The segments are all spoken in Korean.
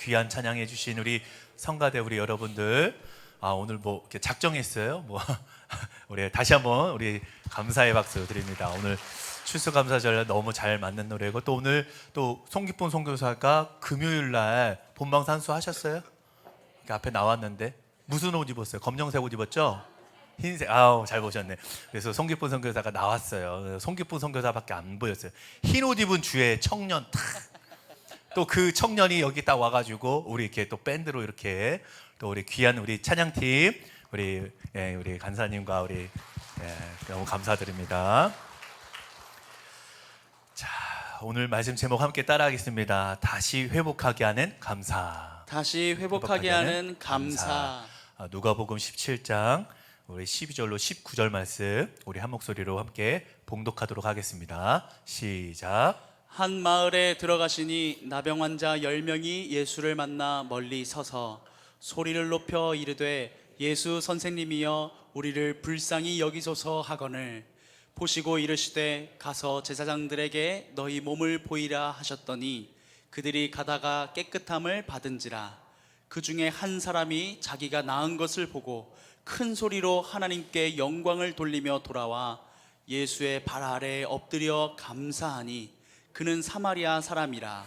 귀한 찬양해 주신 우리 성가대 우리 여러분들, 오늘 뭐 이렇게 작정했어요? 뭐 우리 다시 한번 우리 감사의 박수 드립니다. 오늘 추수감사절 너무 잘 맞는 노래고, 또 오늘 또 송기쁜 선교사가 금요일 날 본방 산수 하셨어요? 앞에 나왔는데 무슨 옷 입었어요? 검정색 옷 입었죠? 흰색. 아우, 잘 보셨네. 그래서 송기쁜 선교사가 나왔어요. 송기쁜 선교사밖에 안 보였어요. 흰 옷 입은 주의 청년, 또 그 청년이 여기 딱 와가지고 우리 이렇게 또 밴드로 이렇게 또 우리 귀한 우리 찬양팀 우리 간사님과 우리 너무 감사드립니다. 자, 오늘 말씀 제목 함께 따라하겠습니다. 다시 회복하게 하는 감사. 다시 회복하게 하는 감사. 누가복음 17장 우리 12절로 19절 말씀 우리 한 목소리로 함께 봉독하도록 하겠습니다. 시작. 한 마을에 들어가시니 나병 환자 10명이 예수를 만나 멀리 서서 소리를 높여 이르되 예수 선생님이여 우리를 불쌍히 여기소서 하거늘 보시고 이르시되 가서 제사장들에게 너희 몸을 보이라 하셨더니 그들이 가다가 깨끗함을 받은지라. 그 중에 한 사람이 자기가 나은 것을 보고 큰 소리로 하나님께 영광을 돌리며 돌아와 예수의 발 아래에 엎드려 감사하니 그는 사마리아 사람이라.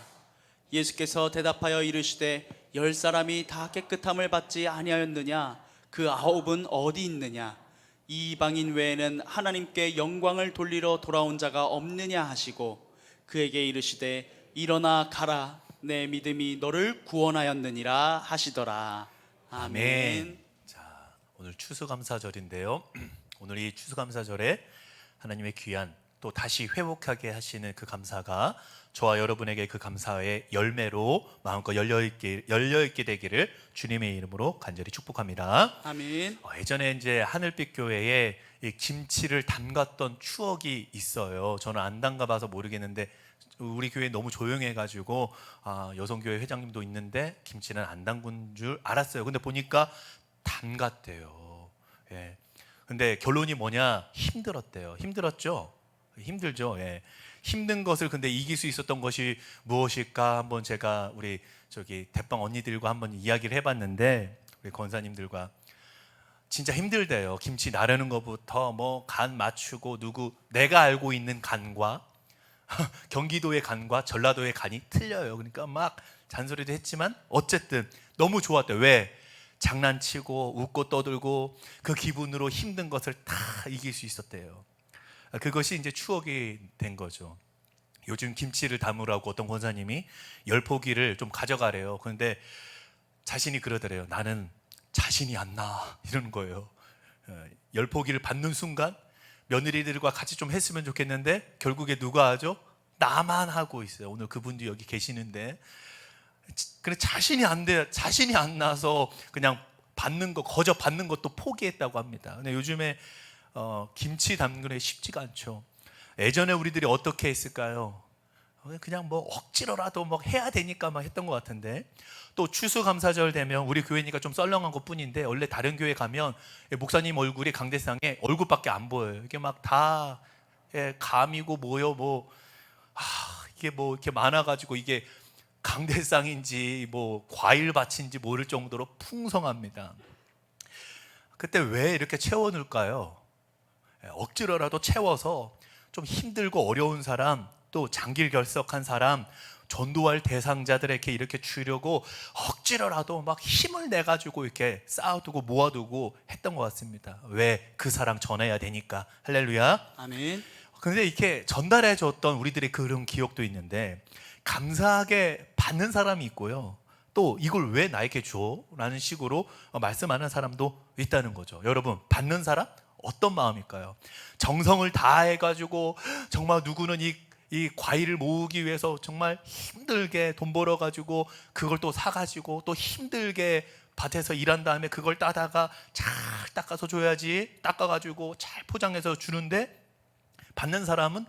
예수께서 대답하여 이르시되 10사람이 다 깨끗함을 받지 아니하였느냐? 그 9은 어디 있느냐? 이 이방인 외에는 하나님께 영광을 돌리러 돌아온 자가 없느냐 하시고 그에게 이르시되 일어나 가라, 내 믿음이 너를 구원하였느니라 하시더라. 아멘. 자, 오늘 추수감사절인데요. 오늘 이 추수감사절에 하나님의 귀한 또 다시 회복하게 하시는 그 감사가 저와 여러분에게 그 감사의 열매로 마음껏 열려있게 되기를 주님의 이름으로 간절히 축복합니다. 아멘. 예전에 이제 하늘빛 교회에 이 김치를 담갔던 추억이 있어요. 저는 안 담가봐서 모르겠는데 우리 교회 너무 조용해가지고 여성교회 회장님도 있는데 김치는 안 담근 줄 알았어요. 근데 보니까 담갔대요. 예. 근데 결론이 뭐냐? 힘들었대요. 힘들었죠? 힘들죠. 예. 힘든 것을 근데 이길 수 있었던 것이 무엇일까? 한번 제가 우리 대빵 언니들과 한번 이야기를 해봤는데, 우리 권사님들과 진짜 힘들대요. 김치 나르는 것부터 뭐 간 맞추고 내가 알고 있는 간과 경기도의 간과 전라도의 간이 틀려요. 그러니까 막 잔소리도 했지만 어쨌든 너무 좋았대요. 왜? 장난치고 웃고 떠들고 그 기분으로 힘든 것을 다 이길 수 있었대요. 그것이 이제 추억이 된 거죠. 요즘 김치를 담으라고 어떤 권사님이 10포기를 좀 가져가래요. 그런데 자신이 그러더래요. 나는 자신이 안 나. 이러는 거예요. 10포기를 받는 순간 며느리들과 같이 좀 했으면 좋겠는데 결국에 누가 하죠? 나만 하고 있어요. 오늘 그분도 여기 계시는데 그래 자신이 안 돼, 자신이 안 나서 그냥 거저 받는 것도 포기했다고 합니다. 근데 요즘에 김치 담그는 게 쉽지가 않죠. 예전에 우리들이 어떻게 했을까요? 그냥 뭐 억지로라도 뭐 해야 되니까 막 했던 것 같은데, 또 추수감사절 되면 우리 교회니까 좀 썰렁한 것 뿐인데 원래 다른 교회 가면 목사님 얼굴이 강대상에 얼굴밖에 안 보여요. 이게 막 다 감이고 이게 뭐 이렇게 많아가지고 이게 강대상인지 뭐 과일밭인지 모를 정도로 풍성합니다. 그때 왜 이렇게 채워놓을까요? 억지로라도 채워서 좀 힘들고 어려운 사람, 또 장길결석한 사람, 전도할 대상자들에게 이렇게 주려고 억지로라도 막 힘을 내가지고 이렇게 쌓아두고 모아두고 했던 것 같습니다. 왜? 그 사랑 전해야 되니까. 할렐루야. 아멘. 근데 이렇게 전달해 줬던 우리들의 그런 기억도 있는데, 감사하게 받는 사람이 있고요, 또 이걸 왜 나에게 줘? 라는 식으로 말씀하는 사람도 있다는 거죠. 여러분, 받는 사람 어떤 마음일까요? 정성을 다해가지고 정말 누구는 이 과일을 모으기 위해서 정말 힘들게 돈 벌어가지고 그걸 또 사가지고 또 힘들게 밭에서 일한 다음에 그걸 따다가 잘 닦아서 줘야지, 닦아가지고 잘 포장해서 주는데 받는 사람은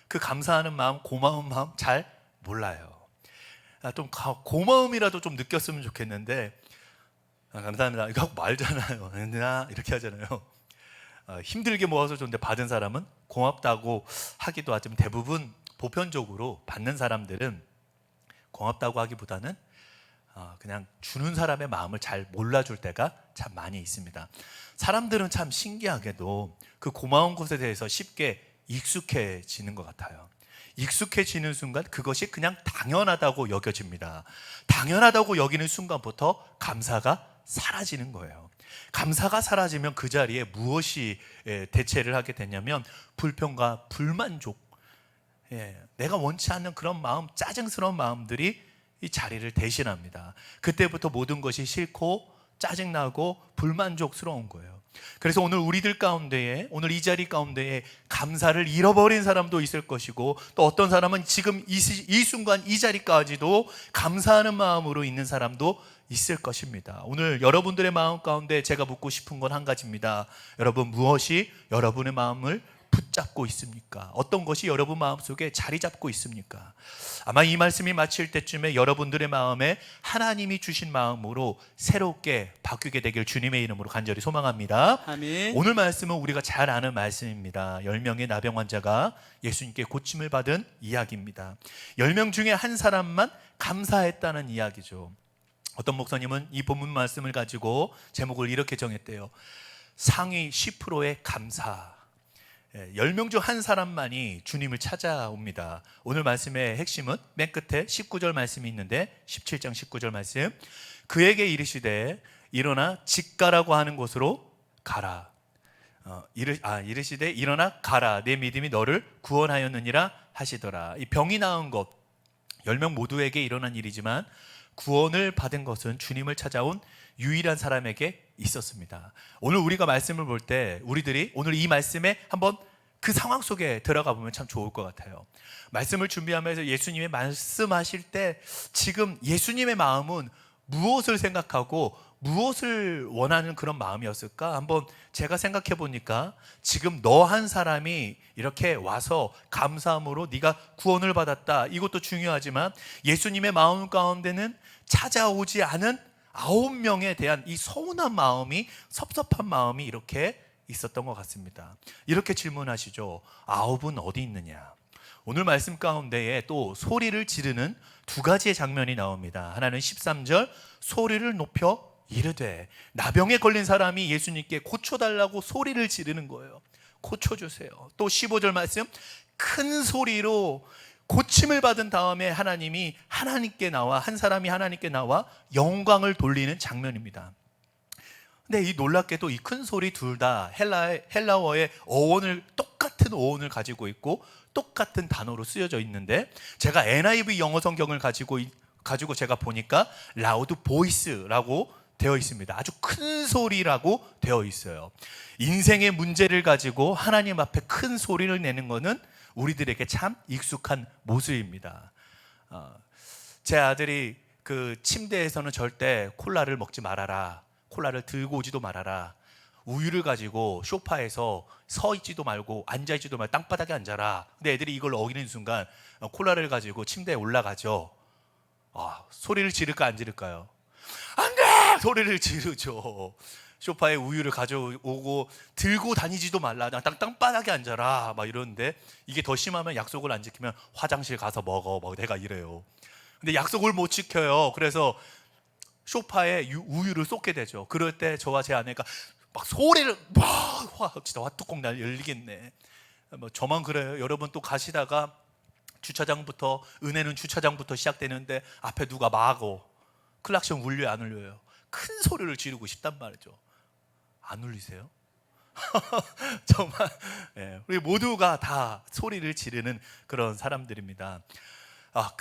그 감사하는 마음, 고마운 마음 잘 몰라요. 좀 고마움이라도 좀 느꼈으면 좋겠는데, 감사합니다 이거 하고 말잖아요. 이렇게 하잖아요. 힘들게 모아서 줬는데 받은 사람은 고맙다고 하기도 하지만 대부분 보편적으로 받는 사람들은 고맙다고 하기보다는 그냥 주는 사람의 마음을 잘 몰라줄 때가 참 많이 있습니다. 사람들은 참 신기하게도 그 고마운 것에 대해서 쉽게 익숙해지는 것 같아요. 익숙해지는 순간 그것이 그냥 당연하다고 여겨집니다. 당연하다고 여기는 순간부터 감사가 사라지는 거예요. 감사가 사라지면 그 자리에 무엇이 대체를 하게 되냐면 불평과 불만족, 내가 원치 않는 그런 마음, 짜증스러운 마음들이 이 자리를 대신합니다. 그때부터 모든 것이 싫고 짜증나고 불만족스러운 거예요. 그래서 오늘 우리들 가운데에, 오늘 이 자리 가운데에 감사를 잃어버린 사람도 있을 것이고, 또 어떤 사람은 지금 이 순간 이 자리까지도 감사하는 마음으로 있는 사람도 있을 것입니다. 오늘 여러분들의 마음 가운데 제가 묻고 싶은 건 한 가지입니다. 여러분, 무엇이 여러분의 마음을 붙잡고 있습니까? 어떤 것이 여러분 마음속에 자리 잡고 있습니까? 아마 이 말씀이 마칠 때쯤에 여러분들의 마음에 하나님이 주신 마음으로 새롭게 바뀌게 되길 주님의 이름으로 간절히 소망합니다. 아멘. 오늘 말씀은 우리가 잘 아는 말씀입니다. 10명의 나병 환자가 예수님께 고침을 받은 이야기입니다. 10명 중에 한 사람만 감사했다는 이야기죠. 어떤 목사님은 이 본문 말씀을 가지고 제목을 이렇게 정했대요. 상위 10%의 감사. 10명 중 한 사람만이 주님을 찾아옵니다. 오늘 말씀의 핵심은 맨 끝에 19절 말씀이 있는데 17장 19절 말씀, 그에게 이르시되 일어나 직가라고 하는 곳으로 가라. 이르시되 일어나 가라, 내 믿음이 너를 구원하였느니라 하시더라. 이 병이 나은 것, 10명 모두에게 일어난 일이지만 구원을 받은 것은 주님을 찾아온 유일한 사람에게 있었습니다. 오늘 우리가 말씀을 볼 때 우리들이 오늘 이 말씀에 한번 그 상황 속에 들어가 보면 참 좋을 것 같아요. 말씀을 준비하면서 예수님의 말씀하실 때 지금 예수님의 마음은 무엇을 생각하고 무엇을 원하는 그런 마음이었을까? 한번 제가 생각해 보니까 지금 너 한 사람이 이렇게 와서 감사함으로 네가 구원을 받았다, 이것도 중요하지만 예수님의 마음 가운데는 찾아오지 않은 9명에 대한 이 서운한 마음이, 섭섭한 마음이 이렇게 있었던 것 같습니다. 이렇게 질문하시죠. 9은 어디 있느냐? 오늘 말씀 가운데에 또 소리를 지르는 두 가지의 장면이 나옵니다. 하나는 13절, 소리를 높여 이르되, 나병에 걸린 사람이 예수님께 고쳐달라고 소리를 지르는 거예요. 고쳐주세요. 또 15절 말씀, 큰 소리로 고침을 받은 다음에 하나님께 나와, 한 사람이 하나님께 나와 영광을 돌리는 장면입니다. 근데 이 놀랍게도 이 큰 소리 둘 다 헬라어의 똑같은 어원을 가지고 있고 똑같은 단어로 쓰여져 있는데, 제가 NIV 영어 성경을 가지고 제가 보니까 라우드 보이스라고 되어 있습니다. 아주 큰 소리라고 되어 있어요. 인생의 문제를 가지고 하나님 앞에 큰 소리를 내는 것은 우리들에게 참 익숙한 모습입니다. 제 아들이 그 침대에서는 절대 콜라를 먹지 말아라, 콜라를 들고 오지도 말아라, 우유를 가지고 소파에서 서 있지도 말고 앉아 있지도 말고 땅바닥에 앉아라. 근데 애들이 이걸 어기는 순간 콜라를 가지고 침대에 올라가죠. 소리를 지를까 안 지를까요? 안 돼! 소리를 지르죠. 소파에 우유를 가져오고 들고 다니지도 말라, 땅바닥에 앉아라 막 이러는데, 이게 더 심하면 약속을 안 지키면 화장실 가서 먹어 막 내가 이래요. 근데 약속을 못 지켜요. 그래서 소파에 우유를 쏟게 되죠. 그럴 때 저와 제 아내가 막 소리를 진짜 화뚜껑 열리겠네. 뭐 저만 그래요? 여러분 또 가시다가 은혜는 주차장부터 시작되는데 앞에 누가 막어, 클락션 울려요 안 울려요? 큰 소리를 지르고 싶단 말이죠. 안 울리세요? 정말 우리 모두가 다 소리를 지르는 그런 사람들입니다.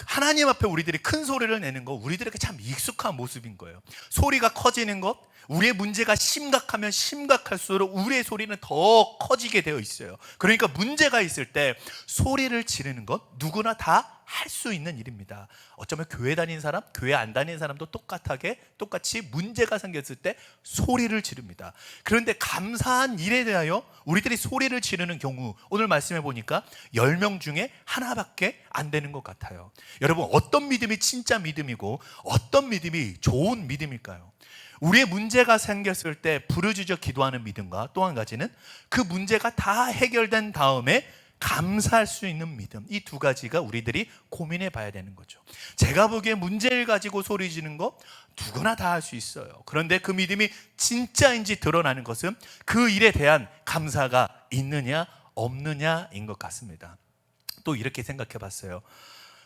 하나님 앞에 우리들이 큰 소리를 내는 거, 우리들에게 참 익숙한 모습인 거예요. 소리가 커지는 것, 우리의 문제가 심각하면 심각할수록 우리의 소리는 더 커지게 되어 있어요. 그러니까 문제가 있을 때 소리를 지르는 것 누구나 다 할 수 있는 일입니다. 어쩌면 교회 다니는 사람, 교회 안 다니는 사람도 똑같이 문제가 생겼을 때 소리를 지릅니다. 그런데 감사한 일에 대하여 우리들이 소리를 지르는 경우, 오늘 말씀해 보니까 10명 중에 하나밖에 안 되는 것 같아요. 여러분, 어떤 믿음이 진짜 믿음이고 어떤 믿음이 좋은 믿음일까요? 우리의 문제가 생겼을 때 부르짖어 기도하는 믿음과, 또 한 가지는 그 문제가 다 해결된 다음에 감사할 수 있는 믿음, 이 두 가지가 우리들이 고민해 봐야 되는 거죠. 제가 보기에 문제를 가지고 소리 지는 거 누구나 다 할 수 있어요. 그런데 그 믿음이 진짜인지 드러나는 것은 그 일에 대한 감사가 있느냐 없느냐인 것 같습니다. 또 이렇게 생각해 봤어요.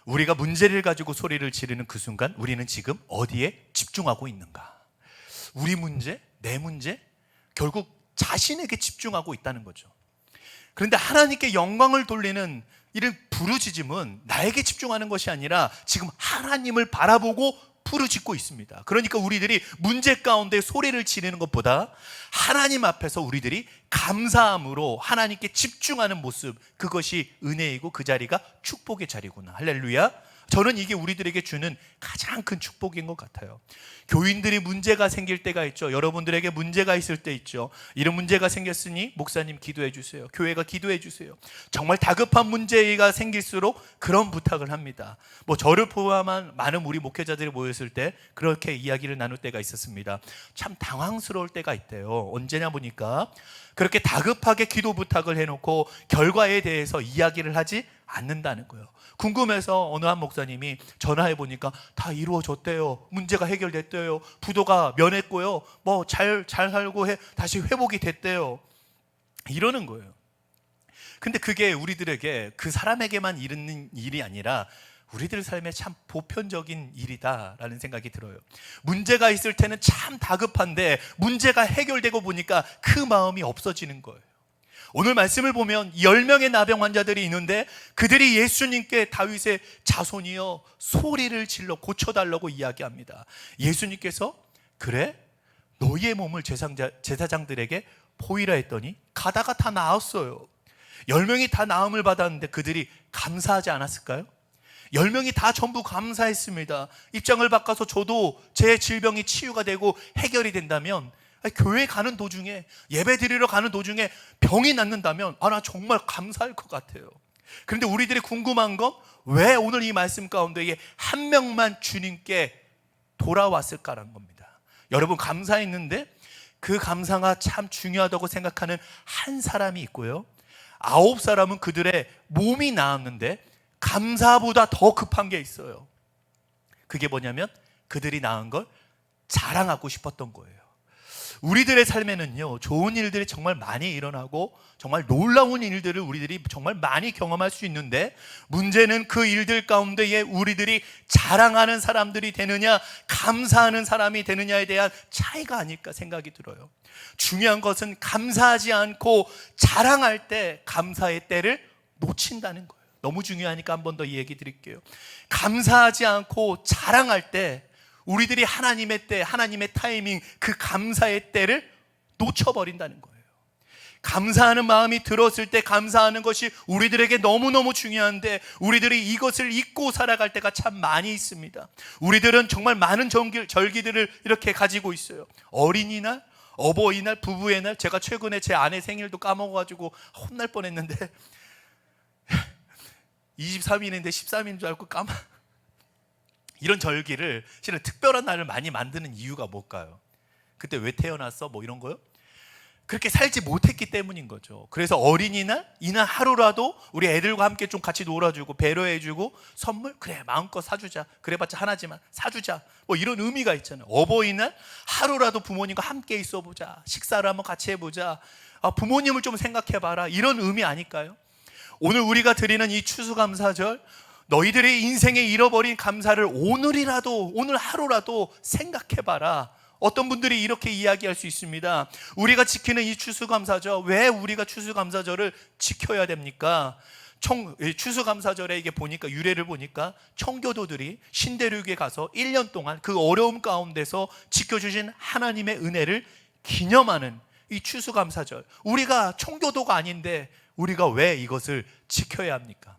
우리가 문제를 가지고 소리를 지르는 그 순간 우리는 지금 어디에 집중하고 있는가? 우리 문제, 내 문제, 결국 자신에게 집중하고 있다는 거죠. 그런데 하나님께 영광을 돌리는 이런 부르짖음은 나에게 집중하는 것이 아니라 지금 하나님을 바라보고 부르짖고 있습니다. 그러니까 우리들이 문제 가운데 소리를 지르는 것보다 하나님 앞에서 우리들이 감사함으로 하나님께 집중하는 모습, 그것이 은혜이고 그 자리가 축복의 자리구나. 할렐루야. 저는 이게 우리들에게 주는 가장 큰 축복인 것 같아요. 교인들이 문제가 생길 때가 있죠. 여러분들에게 문제가 있을 때 있죠. 이런 문제가 생겼으니 목사님 기도해 주세요. 교회가 기도해 주세요. 정말 다급한 문제가 생길수록 그런 부탁을 합니다. 저를 포함한 많은 우리 목회자들이 모였을 때 그렇게 이야기를 나눌 때가 있었습니다. 참 당황스러울 때가 있대요. 언제냐 보니까 그렇게 다급하게 기도 부탁을 해놓고 결과에 대해서 이야기를 하지 않는다는 거예요. 궁금해서 어느 한 목사님이 전화해 보니까 다 이루어졌대요. 문제가 해결됐대요. 부도가 면했고요. 잘 살고 다시 회복이 됐대요. 이러는 거예요. 근데 그게 우리들에게 그 사람에게만 이르는 일이 아니라 우리들 삶에 참 보편적인 일이다라는 생각이 들어요. 문제가 있을 때는 참 다급한데 문제가 해결되고 보니까 그 마음이 없어지는 거예요. 오늘 말씀을 보면 10명의 나병 환자들이 있는데 그들이 예수님께 다윗의 자손이여 소리를 질러 고쳐달라고 이야기합니다. 예수님께서 그래? 너희의 몸을 제사장들에게 보이라 했더니 가다가 다 나았어요. 10명이 다 나음을 받았는데 그들이 감사하지 않았을까요? 10명이 다 전부 감사했습니다. 입장을 바꿔서 저도 제 질병이 치유가 되고 해결이 된다면, 교회 가는 도중에, 예배 드리러 가는 도중에 병이 낫는다면 나 정말 감사할 것 같아요. 그런데 우리들이 궁금한 건 왜 오늘 이 말씀 가운데에 한 명만 주님께 돌아왔을까라는 겁니다. 여러분, 감사했는데 그 감사가 참 중요하다고 생각하는 한 사람이 있고요, 9사람은 그들의 몸이 나았는데 감사보다 더 급한 게 있어요. 그게 뭐냐면 그들이 나은 걸 자랑하고 싶었던 거예요. 우리들의 삶에는요, 좋은 일들이 정말 많이 일어나고 정말 놀라운 일들을 우리들이 정말 많이 경험할 수 있는데, 문제는 그 일들 가운데에 우리들이 자랑하는 사람들이 되느냐 감사하는 사람이 되느냐에 대한 차이가 아닐까 생각이 들어요. 중요한 것은 감사하지 않고 자랑할 때 감사의 때를 놓친다는 거예요. 너무 중요하니까 한 번 더 이 얘기 드릴게요. 감사하지 않고 자랑할 때 우리들이 하나님의 때, 하나님의 타이밍, 그 감사의 때를 놓쳐버린다는 거예요. 감사하는 마음이 들었을 때 감사하는 것이 우리들에게 너무너무 중요한데 우리들이 이것을 잊고 살아갈 때가 참 많이 있습니다. 우리들은 정말 많은 절기들을 이렇게 가지고 있어요. 어린이날, 어버이날, 부부의 날. 제가 최근에 제 아내 생일도 까먹어가지고 혼날 뻔했는데 23일인데 13일인 줄 알고 이런 절기를, 실은 특별한 날을 많이 만드는 이유가 뭘까요? 그때 왜 태어났어? 이런 거요? 그렇게 살지 못했기 때문인 거죠. 그래서 어린이날, 이날 하루라도 우리 애들과 함께 좀 같이 놀아주고 배려해주고 선물? 그래, 마음껏 사주자. 그래봤자 하나지만 사주자. 이런 의미가 있잖아요. 어버이날, 하루라도 부모님과 함께 있어보자. 식사를 한번 같이 해보자. 부모님을 좀 생각해봐라. 이런 의미 아닐까요? 오늘 우리가 드리는 이 추수감사절, 너희들의 인생에 잃어버린 감사를 오늘 하루라도 생각해봐라. 어떤 분들이 이렇게 이야기할 수 있습니다. 우리가 지키는 이 추수감사절, 왜 우리가 추수감사절을 지켜야 됩니까? 추수감사절에 이게 보니까, 유래를 보니까 청교도들이 신대륙에 가서 1년 동안 그 어려움 가운데서 지켜주신 하나님의 은혜를 기념하는 이 추수감사절. 우리가 청교도가 아닌데 우리가 왜 이것을 지켜야 합니까?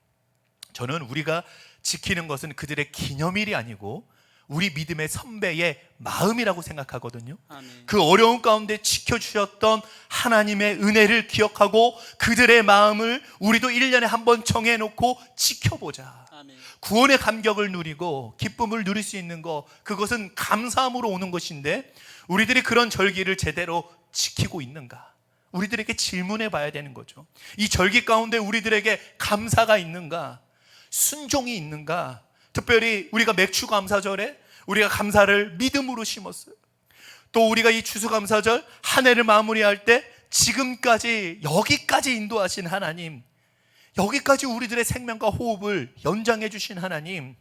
저는 우리가 지키는 것은 그들의 기념일이 아니고 우리 믿음의 선배의 마음이라고 생각하거든요. 아멘. 그 어려운 가운데 지켜주셨던 하나님의 은혜를 기억하고 그들의 마음을 우리도 1년에 한 번 정해놓고 지켜보자. 아멘. 구원의 감격을 누리고 기쁨을 누릴 수 있는 것, 그것은 감사함으로 오는 것인데 우리들이 그런 절기를 제대로 지키고 있는가? 우리들에게 질문해 봐야 되는 거죠. 이 절기 가운데 우리들에게 감사가 있는가? 순종이 있는가? 특별히 우리가 맥추감사절에 우리가 감사를 믿음으로 심었어요. 또 우리가 이 추수감사절 한 해를 마무리할 때 지금까지 여기까지 인도하신 하나님, 여기까지 우리들의 생명과 호흡을 연장해 주신 하나님,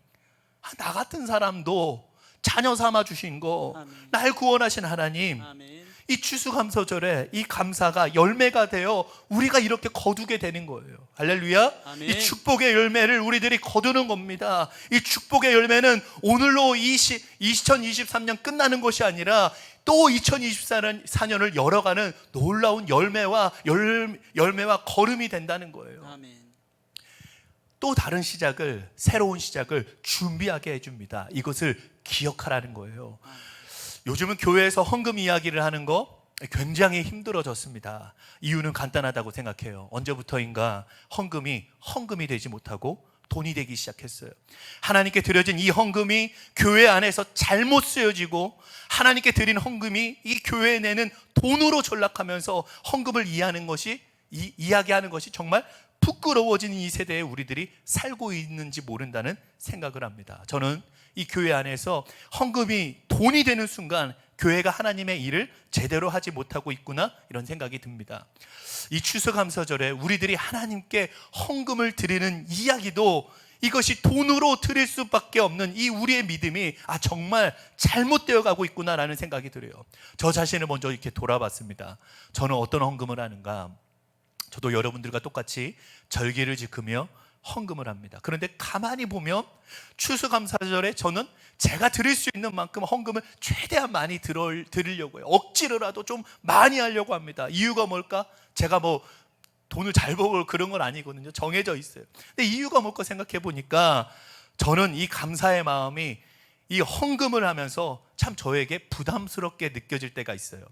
나 같은 사람도 자녀 삼아 주신 거, 아멘. 날 구원하신 하나님, 아멘. 이 추수감사절에 이 감사가 열매가 되어 우리가 이렇게 거두게 되는 거예요. 할렐루야. 아멘. 이 축복의 열매를 우리들이 거두는 겁니다. 이 축복의 열매는 오늘로 2023년 끝나는 것이 아니라 또 2024년을 열어가는 놀라운 열매와 걸음이 된다는 거예요. 아멘. 또 다른 시작을, 새로운 시작을 준비하게 해줍니다. 이것을 기억하라는 거예요. 요즘은 교회에서 헌금 이야기를 하는 거 굉장히 힘들어졌습니다. 이유는 간단하다고 생각해요. 언제부터인가 헌금이 되지 못하고 돈이 되기 시작했어요. 하나님께 드려진 이 헌금이 교회 안에서 잘못 쓰여지고, 하나님께 드린 헌금이 이 교회 내는 돈으로 전락하면서 헌금을 이야기하는 것이 정말 부끄러워지는 이 세대에 우리들이 살고 있는지 모른다는 생각을 합니다. 저는 이 교회 안에서 헌금이 돈이 되는 순간 교회가 하나님의 일을 제대로 하지 못하고 있구나, 이런 생각이 듭니다. 이 추수감사절에 우리들이 하나님께 헌금을 드리는 이야기도 이것이 돈으로 드릴 수밖에 없는 이 우리의 믿음이 정말 잘못되어 가고 있구나라는 생각이 들어요. 저 자신을 먼저 이렇게 돌아봤습니다. 저는 어떤 헌금을 하는가? 저도 여러분들과 똑같이 절기를 지키며 헌금을 합니다. 그런데 가만히 보면 추수감사절에 저는 제가 드릴 수 있는 만큼 헌금을 최대한 많이 드리려고 해요. 억지로라도 좀 많이 하려고 합니다. 이유가 뭘까? 제가 돈을 잘 벌고 그런 건 아니거든요. 정해져 있어요. 근데 이유가 뭘까 생각해 보니까 저는 이 감사의 마음이 이 헌금을 하면서 참 저에게 부담스럽게 느껴질 때가 있어요.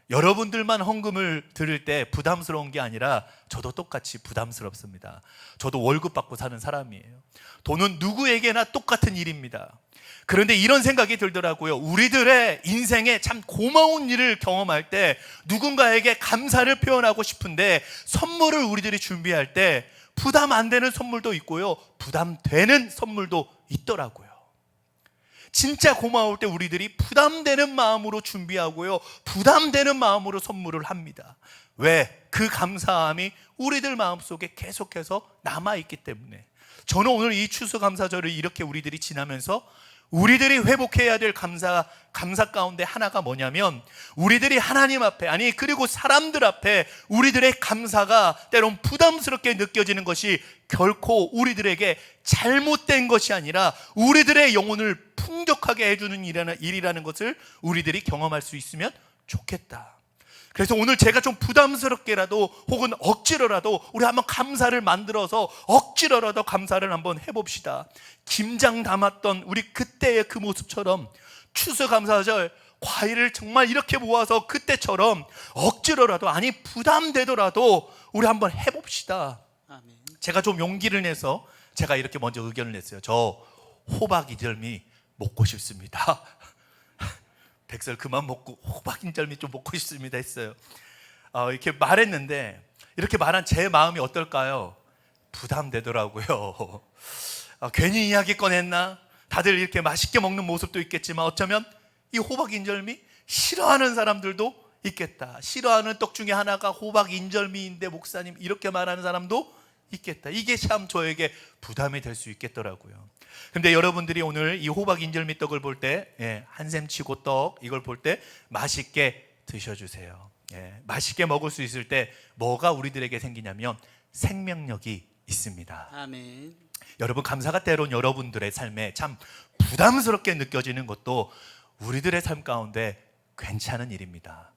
여러분들만 헌금을 드릴 때 부담스러운 게 아니라 저도 똑같이 부담스럽습니다. 저도 월급 받고 사는 사람이에요. 돈은 누구에게나 똑같은 일입니다. 그런데 이런 생각이 들더라고요. 우리들의 인생에 참 고마운 일을 경험할 때 누군가에게 감사를 표현하고 싶은데 선물을 우리들이 준비할 때 부담 안 되는 선물도 있고요, 부담되는 선물도 있더라고요. 진짜 고마울 때 우리들이 부담되는 마음으로 준비하고요, 부담되는 마음으로 선물을 합니다. 왜? 그 감사함이 우리들 마음속에 계속해서 남아있기 때문에. 저는 오늘 이 추수감사절을 이렇게 우리들이 지나면서 우리들이 회복해야 될 감사 가운데 하나가 뭐냐면, 우리들이 하나님 앞에, 그리고 사람들 앞에 우리들의 감사가 때론 부담스럽게 느껴지는 것이 결코 우리들에게 잘못된 것이 아니라 우리들의 영혼을 풍족하게 해주는 일이라는 것을 우리들이 경험할 수 있으면 좋겠다. 그래서 오늘 제가 좀 부담스럽게라도 혹은 억지로라도 우리 한번 감사를 만들어서 억지로라도 감사를 한번 해봅시다. 김장 담았던 우리 그때의 그 모습처럼 추수감사절 과일을 정말 이렇게 모아서 그때처럼 억지로라도, 부담되더라도 우리 한번 해봅시다. 아멘. 제가 좀 용기를 내서 제가 이렇게 먼저 의견을 냈어요. 저 호박 이절미 먹고 싶습니다. 백설 그만 먹고 호박 인절미 좀 먹고 싶습니다 했어요. 이렇게 말했는데, 이렇게 말한 제 마음이 어떨까요? 부담되더라고요. 괜히 이야기 꺼냈나? 다들 이렇게 맛있게 먹는 모습도 있겠지만 어쩌면 이 호박 인절미 싫어하는 사람들도 있겠다. 싫어하는 떡 중에 하나가 호박 인절미인데 목사님, 이렇게 말하는 사람도 있겠다. 이게 참 저에게 부담이 될 수 있겠더라고요. 근데 여러분들이 오늘 이 호박 인절미 떡을 볼 때, 한샘 치고 떡 이걸 볼 때 맛있게 드셔주세요. 맛있게 먹을 수 있을 때 뭐가 우리들에게 생기냐면 생명력이 있습니다. 아멘. 여러분, 감사가 때론 여러분들의 삶에 참 부담스럽게 느껴지는 것도 우리들의 삶 가운데 괜찮은 일입니다.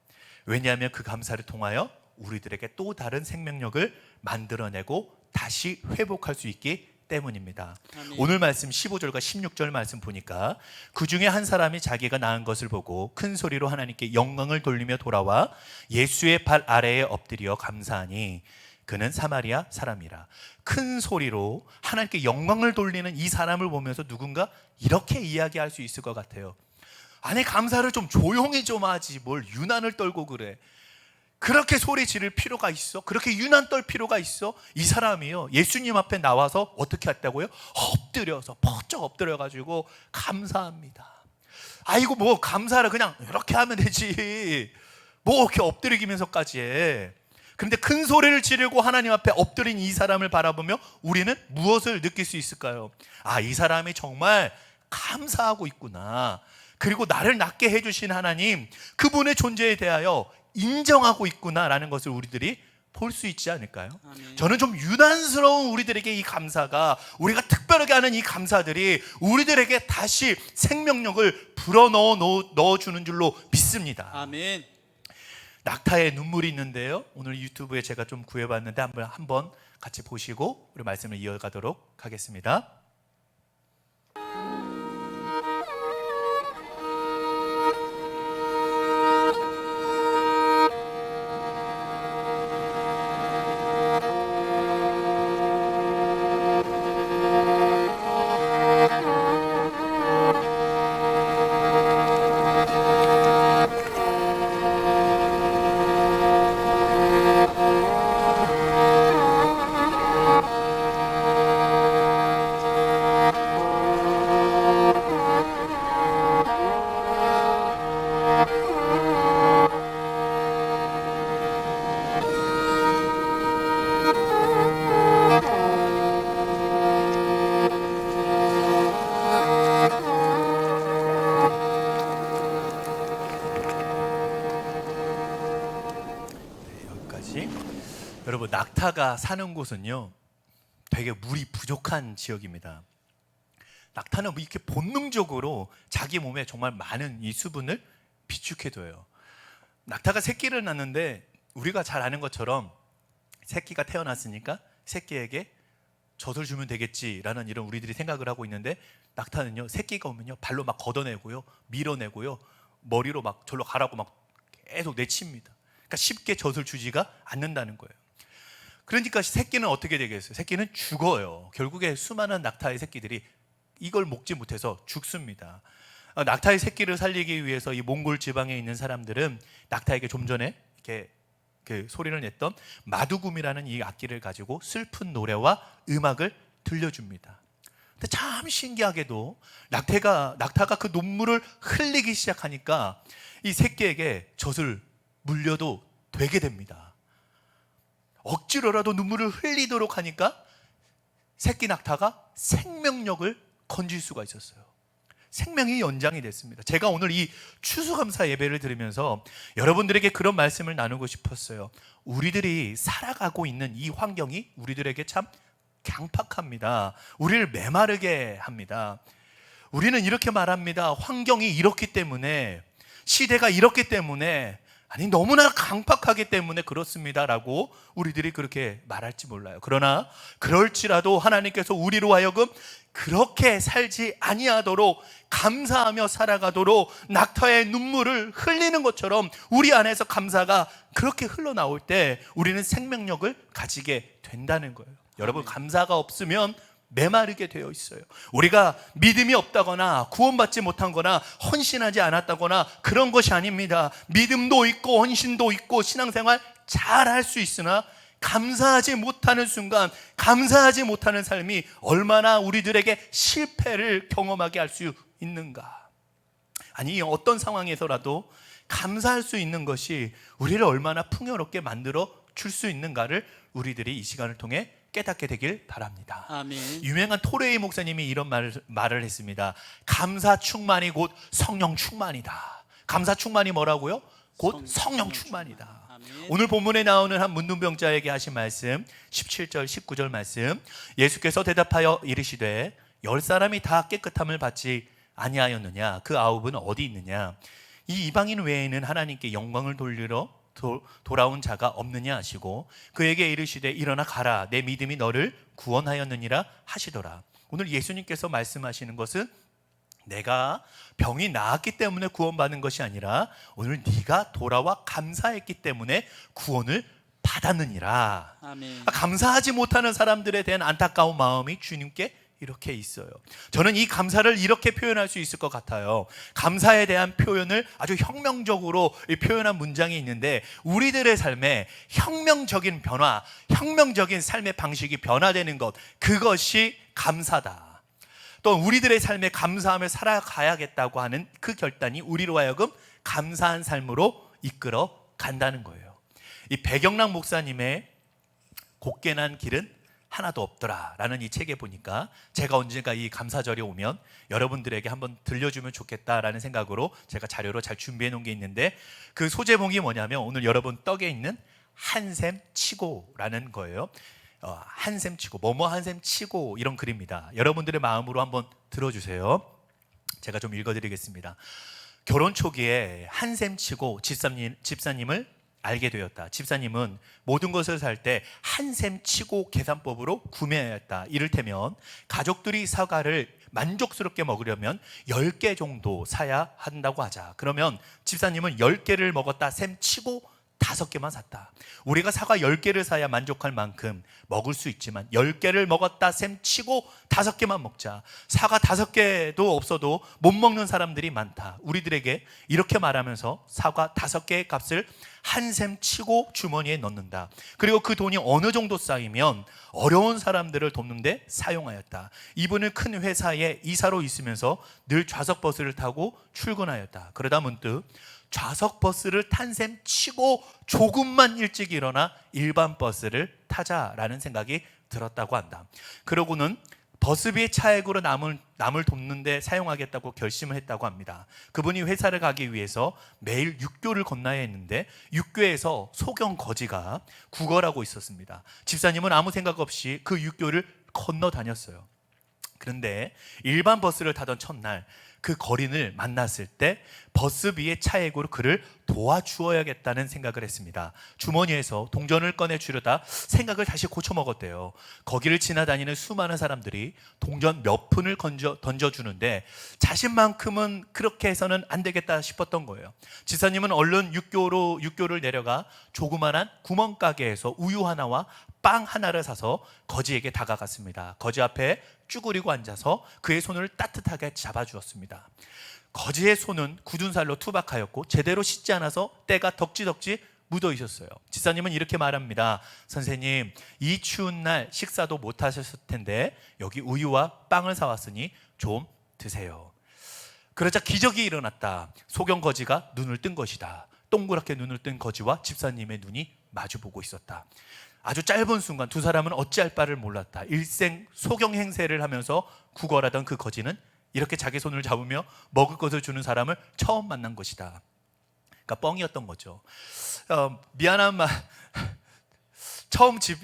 왜냐하면 그 감사를 통하여 우리들에게 또 다른 생명력을 만들어내고 다시 회복할 수 있기 때문입니다. 아멘. 오늘 말씀 15절과 16절 말씀 보니까 그 중에 한 사람이 자기가 낳은 것을 보고 큰 소리로 하나님께 영광을 돌리며 돌아와 예수의 발 아래에 엎드려 감사하니 그는 사마리아 사람이라. 큰 소리로 하나님께 영광을 돌리는 이 사람을 보면서 누군가 이렇게 이야기할 수 있을 것 같아요. 감사를 좀 조용히 좀 하지 뭘 유난을 떨고 그래. 그렇게 소리 지를 필요가 있어? 그렇게 유난 떨 필요가 있어? 이 사람이요, 예수님 앞에 나와서 어떻게 했다고요? 엎드려서 번쩍 엎드려가지고 감사합니다. 아이고, 뭐 감사를 그냥 이렇게 하면 되지, 뭐 이렇게 엎드리기면서까지 해. 그런데 큰 소리를 지르고 하나님 앞에 엎드린 이 사람을 바라보며 우리는 무엇을 느낄 수 있을까요? 아, 이 사람이 정말 감사하고 있구나. 그리고 나를 낫게 해주신 하나님, 그분의 존재에 대하여 인정하고 있구나라는 것을 우리들이 볼 수 있지 않을까요? 아멘. 저는 좀 유난스러운 우리들에게 이 감사가, 우리가 특별하게 하는 이 감사들이 우리들에게 다시 생명력을 넣어주는 줄로 믿습니다. 아멘. 낙타의 눈물이 있는데요, 오늘 유튜브에 제가 좀 구해봤는데 한번 같이 보시고 우리 말씀을 이어가도록 하겠습니다. 여러분, 낙타가 사는 곳은요, 되게 물이 부족한 지역입니다. 낙타는 이렇게 본능적으로 자기 몸에 정말 많은 이 수분을 비축해둬요. 낙타가 새끼를 낳는데 우리가 잘 아는 것처럼 새끼가 태어났으니까 새끼에게 젖을 주면 되겠지라는 이런 우리들이 생각을 하고 있는데, 낙타는요, 새끼가 오면요 발로 막 걷어내고요, 밀어내고요, 머리로 막 절로 가라고 막 계속 내칩니다. 그러니까 쉽게 젖을 주지가 않는다는 거예요. 그러니까 새끼는 어떻게 되겠어요? 새끼는 죽어요. 결국에 수많은 낙타의 새끼들이 이걸 먹지 못해서 죽습니다. 낙타의 새끼를 살리기 위해서 이 몽골 지방에 있는 사람들은 낙타에게 좀 전에 이렇게 그 소리를 냈던 마두굼이라는 이 악기를 가지고 슬픈 노래와 음악을 들려줍니다. 근데 참 신기하게도 낙타가 그 눈물을 흘리기 시작하니까 이 새끼에게 젖을 물려도 되게 됩니다. 억지로라도 눈물을 흘리도록 하니까 새끼 낙타가 생명력을 건질 수가 있었어요. 생명이 연장이 됐습니다. 제가 오늘 이 추수감사 예배를 들으면서 여러분들에게 그런 말씀을 나누고 싶었어요. 우리들이 살아가고 있는 이 환경이 우리들에게 참 강팍합니다. 우리를 메마르게 합니다. 우리는 이렇게 말합니다. 환경이 이렇기 때문에, 시대가 이렇기 때문에, 아니 너무나 강팍하기 때문에 그렇습니다 라고 우리들이 그렇게 말할지 몰라요. 그러나 그럴지라도 하나님께서 우리로 하여금 그렇게 살지 아니하도록 감사하며 살아가도록 낙타의 눈물을 흘리는 것처럼 우리 안에서 감사가 그렇게 흘러나올 때 우리는 생명력을 가지게 된다는 거예요. 여러분, 감사가 없으면 메마르게 되어 있어요. 우리가 믿음이 없다거나 구원받지 못한 거나 헌신하지 않았다거나 그런 것이 아닙니다. 믿음도 있고 헌신도 있고 신앙생활 잘 할 수 있으나 감사하지 못하는 순간, 감사하지 못하는 삶이 얼마나 우리들에게 실패를 경험하게 할 수 있는가. 아니, 어떤 상황에서라도 감사할 수 있는 것이 우리를 얼마나 풍요롭게 만들어 줄 수 있는가를 우리들이 이 시간을 통해 깨닫게 되길 바랍니다. 아멘. 유명한 토레이 목사님이 이런 말을 했습니다. 감사 충만이 곧 성령 충만이다. 감사 충만이 뭐라고요? 곧 성령 충만이다. 아멘. 오늘 본문에 나오는 한 문둥병자에게 하신 말씀 17절 19절 말씀, 예수께서 대답하여 이르시되 10사람이 다 깨끗함을 받지 아니하였느냐? 그 9은 어디 있느냐? 이 이방인 외에는 하나님께 영광을 돌리러 돌아온 자가 없느냐 하시고 그에게 이르시되 일어나 가라, 내 믿음이 너를 구원하였느니라 하시더라. 오늘 예수님께서 말씀하시는 것은 내가 병이 나았기 때문에 구원받는 것이 아니라 오늘 네가 돌아와 감사했기 때문에 구원을 받았느니라. 아멘. 감사하지 못하는 사람들에 대한 안타까운 마음이 주님께 이렇게 있어요. 저는 이 감사를 이렇게 표현할 수 있을 것 같아요. 감사에 대한 표현을 아주 혁명적으로 표현한 문장이 있는데, 우리들의 삶에 혁명적인 변화, 혁명적인 삶의 방식이 변화되는 것, 그것이 감사다. 또 우리들의 삶에 감사하며 살아가야겠다고 하는 그 결단이 우리로 하여금 감사한 삶으로 이끌어 간다는 거예요. 이 배경락 목사님의 곱게 난 길은 하나도 없더라 라는 이 책에 보니까, 제가 언젠가 이 감사절이 오면 여러분들에게 한번 들려주면 좋겠다라는 생각으로 제가 자료로 잘 준비해 놓은 게 있는데, 그 소제목이 뭐냐면 오늘 여러분 떡에 있는 한샘 치고라는 거예요. 한샘 치고, 뭐뭐 한샘 치고, 이런 글입니다. 여러분들의 마음으로 한번 들어주세요. 제가 좀 읽어드리겠습니다. 결혼 초기에 한샘 치고 집사님을 알게 되었다. 집사님은 모든 것을 살 때 한샘 치고 계산법으로 구매하였다. 이를테면 가족들이 사과를 만족스럽게 먹으려면 10개 정도 사야 한다고 하자. 그러면 집사님은 10개를 먹었다 셈 치고 5개만 샀다. 우리가 사과 10개를 사야 만족할 만큼 먹을 수 있지만 10개를 먹었다 셈 치고 5개만 먹자. 사과 5개도 없어도 못 먹는 사람들이 많다. 우리들에게 이렇게 말하면서 사과 5개의 값을 한샘 치고 주머니에 넣는다. 그리고 그 돈이 어느 정도 쌓이면 어려운 사람들을 돕는 데 사용하였다. 이분은 큰 회사에 이사로 있으면서 늘 좌석버스를 타고 출근하였다. 그러다 문득 좌석 버스를 탄 셈 치고 조금만 일찍 일어나 일반 버스를 타자라는 생각이 들었다고 한다. 그러고는 버스비의 차액으로 남을 돕는 데 사용하겠다고 결심을 했다고 합니다. 그분이 회사를 가기 위해서 매일 육교를 건너야 했는데 육교에서 소경 거지가 구걸하고 있었습니다. 집사님은 아무 생각 없이 그 육교를 건너 다녔어요. 그런데 일반 버스를 타던 첫날 그 거린을 만났을 때 버스비의 차액으로 그를 도와주어야겠다는 생각을 했습니다. 주머니에서 동전을 꺼내 주려다 생각을 다시 고쳐먹었대요. 거기를 지나다니는 수많은 사람들이 동전 몇 푼을 던져주는데 자신만큼은 그렇게 해서는 안 되겠다 싶었던 거예요. 지사님은 얼른 육교를 내려가 조그만한 구멍가게에서 우유 하나와 빵 하나를 사서 거지에게 다가갔습니다. 거지 앞에 쭈그리고 앉아서 그의 손을 따뜻하게 잡아주었습니다. 거지의 손은 굳은 살로 투박하였고 제대로 씻지 않아서 때가 덕지덕지 묻어 있었어요. 지사님은 이렇게 말합니다. 선생님, 이 추운 날 식사도 못 하셨을 텐데 여기 우유와 빵을 사왔으니 좀 드세요. 그러자 기적이 일어났다. 소경 거지가 눈을 뜬 것이다. 동그랗게 눈을 뜬 거지와 집사님의 눈이 마주보고 있었다. 아주 짧은 순간 두 사람은 어찌할 바를 몰랐다. 일생 소경 행세를 하면서 구걸하던 그 거지는 이렇게 자기 손을 잡으며 먹을 것을 주는 사람을 처음 만난 것이다. 그러니까 뻥이었던 거죠. 미안한 말.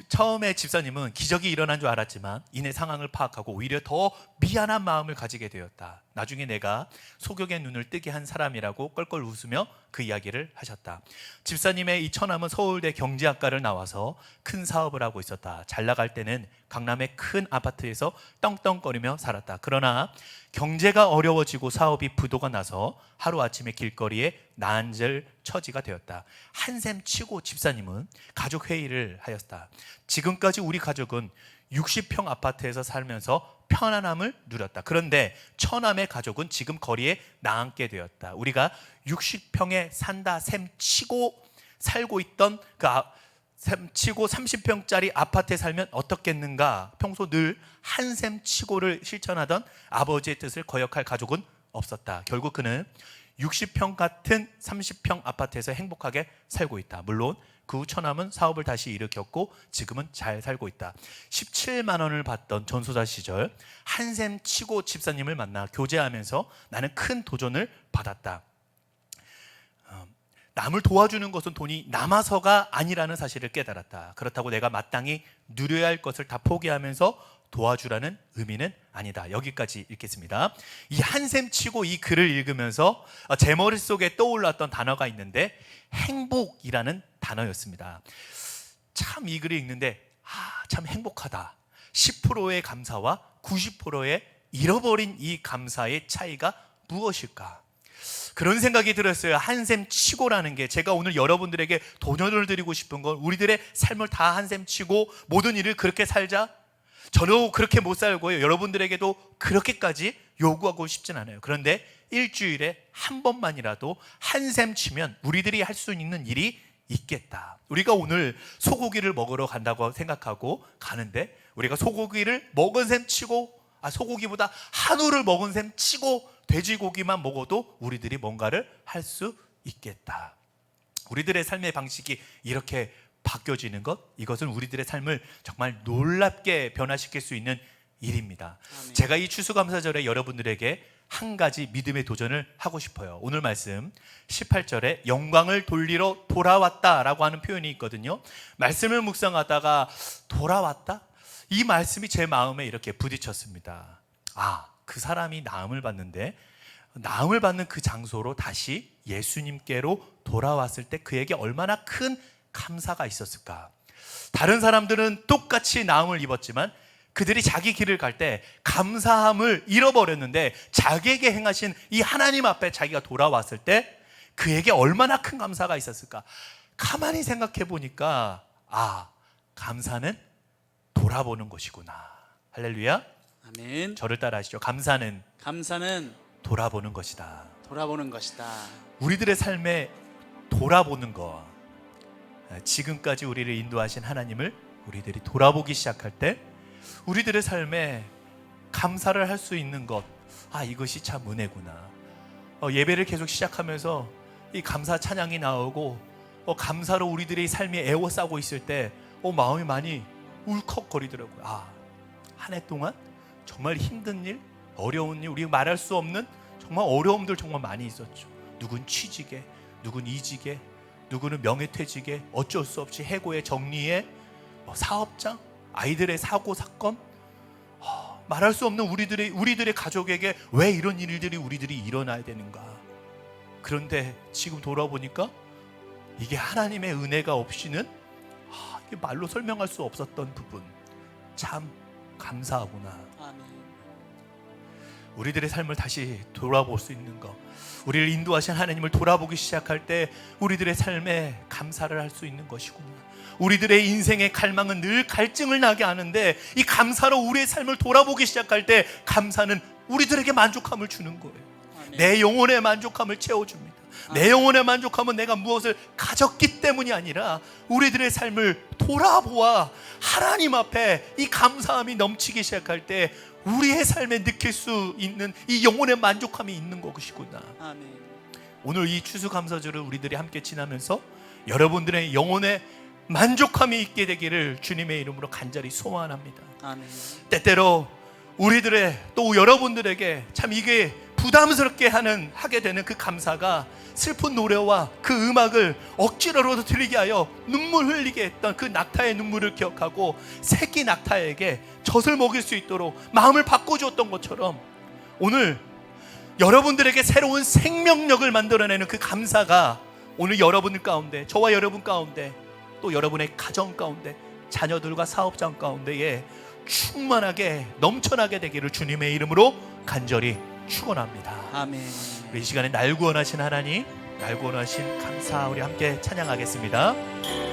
처음에 집사님은 기적이 일어난 줄 알았지만 이내 상황을 파악하고 오히려 더 미안한 마음을 가지게 되었다. 나중에 내가 소경의 눈을 뜨게 한 사람이라고 껄껄 웃으며 그 이야기를 하셨다. 집사님의 이 처남은 서울대 경제학과를 나와서 큰 사업을 하고 있었다. 잘 나갈 때는 강남의 큰 아파트에서 떵떵거리며 살았다. 그러나 경제가 어려워지고 사업이 부도가 나서 하루아침에 길거리에 나앉을 처지가 되었다. 한샘 치고 집사님은 가족 회의를 하였다. 지금까지 우리 가족은 60평 아파트에서 살면서 편안함을 누렸다. 그런데 처남의 가족은 지금 거리에 나앉게 되었다. 우리가 60평에 산다 셈 치고 살고 있던 셈 치고 30평짜리 아파트에 살면 어떻겠는가. 평소 늘 한샘 치고를 실천하던 아버지의 뜻을 거역할 가족은 없었다. 결국 그는 60평 같은 30평 아파트에서 행복하게 살고 있다. 물론 그 후 처남은 사업을 다시 일으켰고 지금은 잘 살고 있다. 17만 원을 받던 전소자 시절 한샘 치고 집사님을 만나 교제하면서 나는 큰 도전을 받았다. 남을 도와주는 것은 돈이 남아서가 아니라는 사실을 깨달았다. 그렇다고 내가 마땅히 누려야 할 것을 다 포기하면서 도와주라는 의미는 아니다. 여기까지 읽겠습니다. 이 한샘 치고 이 글을 읽으면서 제 머릿속에 떠올랐던 단어가 있는데 행복이라는 단어였습니다. 참 이 글을 읽는데 참 행복하다. 10%의 감사와 90%의 잃어버린 이 감사의 차이가 무엇일까? 그런 생각이 들었어요. 한샘 치고라는 게, 제가 오늘 여러분들에게 도전을 드리고 싶은 건 우리들의 삶을 다 한샘 치고 모든 일을 그렇게 살자. 저도 그렇게 못 살고요. 여러분들에게도 그렇게까지 요구하고 싶진 않아요. 그런데 일주일에 한 번만이라도 한샘 치면 우리들이 할 수 있는 일이 있겠다. 우리가 오늘 소고기를 먹으러 간다고 생각하고 가는데 우리가 소고기를 먹은 셈 치고 소고기보다 한우를 먹은 셈 치고 돼지고기만 먹어도 우리들이 뭔가를 할 수 있겠다. 우리들의 삶의 방식이 이렇게 바뀌어지는 것, 이것은 우리들의 삶을 정말 놀랍게 변화시킬 수 있는 일입니다. 아멘. 제가 이 추수감사절에 여러분들에게 한 가지 믿음의 도전을 하고 싶어요. 오늘 말씀 18절에 영광을 돌리러 돌아왔다라고 하는 표현이 있거든요. 말씀을 묵상하다가 돌아왔다? 이 말씀이 제 마음에 이렇게 부딪혔습니다. 그 사람이 나음을 받는데 나음을 받는 그 장소로 다시 예수님께로 돌아왔을 때 그에게 얼마나 큰 감사가 있었을까. 다른 사람들은 똑같이 나음을 입었지만 그들이 자기 길을 갈 때 감사함을 잃어버렸는데 자기에게 행하신 이 하나님 앞에 자기가 돌아왔을 때 그에게 얼마나 큰 감사가 있었을까. 가만히 생각해 보니까 감사는 돌아보는 것이구나. 할렐루야. 아멘. 저를 따라 하시죠. 감사는 돌아보는 것이다. 돌아보는 것이다. 우리들의 삶에 돌아보는 것, 지금까지 우리를 인도하신 하나님을 우리들이 돌아보기 시작할 때 우리들의 삶에 감사를 할 수 있는 것, 이것이 참 은혜구나. 예배를 계속 시작하면서 이 감사 찬양이 나오고 감사로 우리들의 삶이 애워싸고 있을 때 마음이 많이 울컥거리더라고요. 한 해 동안 정말 힘든 일, 어려운 일, 우리가 말할 수 없는 정말 어려움들 정말 많이 있었죠. 누군 취직에, 누군 이직에, 누구는 명예퇴직에, 어쩔 수 없이 해고에, 정리에, 사업장, 아이들의 사고 사건, 말할 수 없는 우리들의 가족에게 왜 이런 일들이 우리들이 일어나야 되는가. 그런데 지금 돌아보니까 이게 하나님의 은혜가 없이는 이게 말로 설명할 수 없었던 부분, 참 감사하구나. 아멘. 우리들의 삶을 다시 돌아볼 수 있는 것, 우리를 인도하신 하나님을 돌아보기 시작할 때 우리들의 삶에 감사를 할 수 있는 것이구나. 우리들의 인생의 갈망은 늘 갈증을 나게 하는데 이 감사로 우리의 삶을 돌아보기 시작할 때 감사는 우리들에게 만족함을 주는 거예요. 아멘. 내 영혼의 만족함을 채워줍니다. 내 영혼의 만족함은 내가 무엇을 가졌기 때문이 아니라 우리들의 삶을 돌아보아 하나님 앞에 이 감사함이 넘치기 시작할 때 우리의 삶에 느낄 수 있는 이 영혼의 만족함이 있는 것이구나. 아멘. 오늘 이 추수감사절을 우리들이 함께 지나면서 여러분들의 영혼의 만족함이 있게 되기를 주님의 이름으로 간절히 소원합니다. 아멘. 때때로 우리들의 또 여러분들에게 참 이게 부담스럽게 하게 되는 그 감사가 슬픈 노래와 그 음악을 억지로라도 들리게 하여 눈물 흘리게 했던 그 낙타의 눈물을 기억하고 새끼 낙타에게 젖을 먹일 수 있도록 마음을 바꿔주었던 것처럼 오늘 여러분들에게 새로운 생명력을 만들어내는 그 감사가 오늘 여러분 가운데, 저와 여러분 가운데, 또 여러분의 가정 가운데, 자녀들과 사업장 가운데에 충만하게 넘쳐나게 되기를 주님의 이름으로 간절히 축원합니다. 아멘. 우리 이 시간에 날 구원하신 하나님, 날 구원하신 감사 우리 함께 찬양하겠습니다.